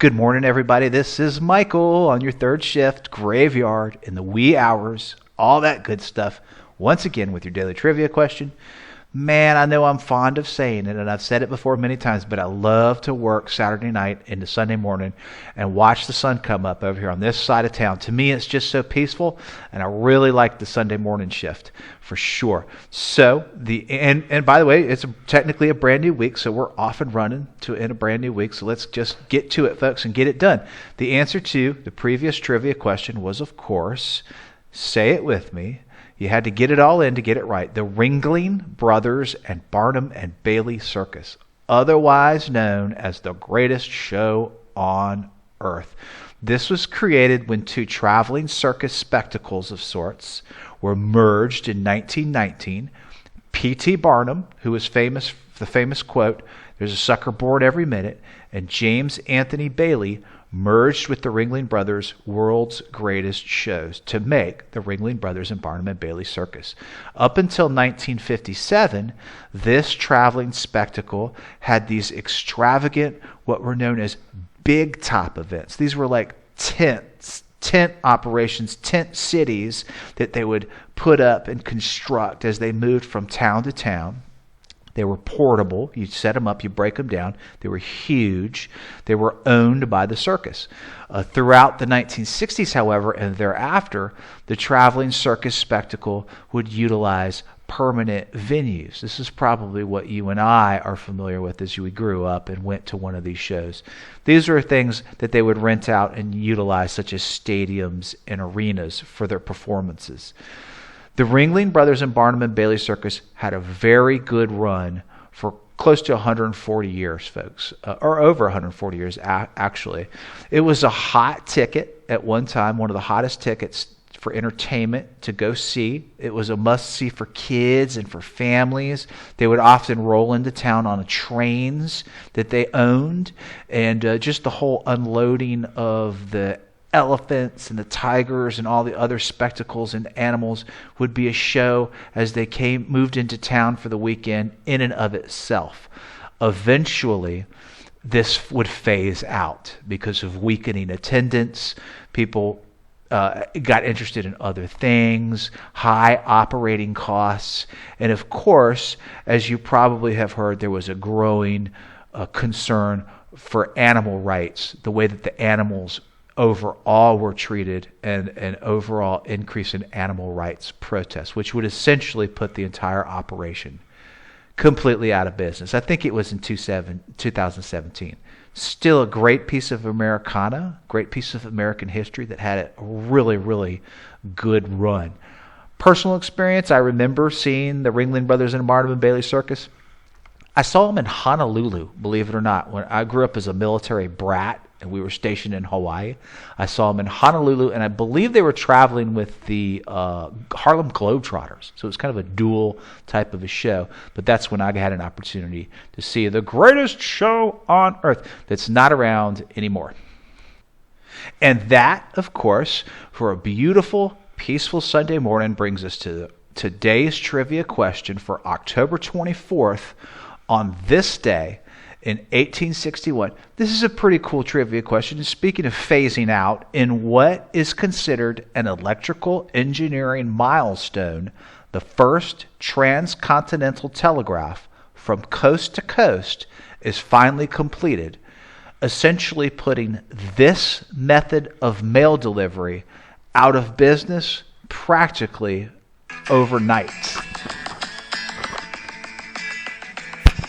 Good morning, everybody. This is Michael on your third shift, graveyard, in the wee hours, all that good stuff. Once again with your daily trivia question. Man, I know I'm fond of saying it, and I've said it before many times, but I love to work Saturday night into Sunday morning and watch the sun come up over here on this side of town. To me, it's just so peaceful, and I really like the Sunday morning shift for sure. So and by the way, it's technically a brand new week, so we're off and running in a brand new week. So let's just get to it, folks, and get it done. The answer to the previous trivia question was, of course, say it with me. You had to get it all in to get it right. The Ringling Brothers and Barnum and Bailey Circus, otherwise known as the greatest show on earth. This was created when two traveling circus spectacles of sorts were merged in 1919. P.T. Barnum, who was famous for the famous quote, "There's a sucker born every minute," and James Anthony Bailey merged with the Ringling Brothers' world's greatest shows to make the Ringling Brothers and Barnum and Bailey Circus. Up until 1957, this traveling spectacle had these extravagant, what were known as big top events. These were like tent operations, tent cities that they would put up and construct as they moved from town to town. They were portable. You set them up, you break them down. They were huge. They were owned by the circus. Throughout the 1960s, however, and thereafter, the traveling circus spectacle would utilize permanent venues. This is probably what you and I are familiar with as we grew up and went to one of these shows. These are things that they would rent out and utilize, such as stadiums and arenas for their performances. The Ringling Brothers and Barnum and Bailey Circus had a very good run for close to 140 years, folks, or over 140 years, actually. It was a hot ticket at one time, one of the hottest tickets for entertainment to go see. It was a must-see for kids and for families. They would often roll into town on trains that they owned, and just the whole unloading of the elephants and the tigers and all the other spectacles and animals would be a show as they moved into town for the weekend in and of itself. Eventually, this would phase out because of weakening attendance. People got interested in other things, high operating costs, and of course, as you probably have heard, there was a growing concern for animal rights, the way that the animals overall were treated, and an overall increase in animal rights protests, which would essentially put the entire operation completely out of business. I think it was in 2017. Still a great piece of Americana, great piece of American history that had a really, really good run. Personal experience, I remember seeing the Ringling Brothers and Barnum and Bailey Circus. I saw them in Honolulu, believe it or not. When I grew up as a military brat, and we were stationed in Hawaii, I saw them in Honolulu, and I believe they were traveling with the Harlem Globetrotters. So it was kind of a dual type of a show. But that's when I had an opportunity to see the greatest show on earth that's not around anymore. And that, of course, for a beautiful, peaceful Sunday morning, brings us to today's trivia question for October 24th on this day in 1861. This is a pretty cool trivia question. Speaking of phasing out, in what is considered an electrical engineering milestone, the first transcontinental telegraph from coast to coast is finally completed, essentially putting this method of mail delivery out of business practically overnight.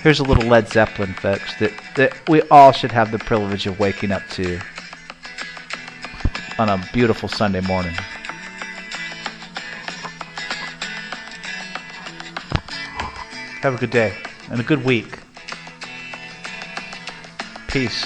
Here's a little Led Zeppelin, folks, that we all should have the privilege of waking up to on a beautiful Sunday morning. Have a good day and a good week. Peace.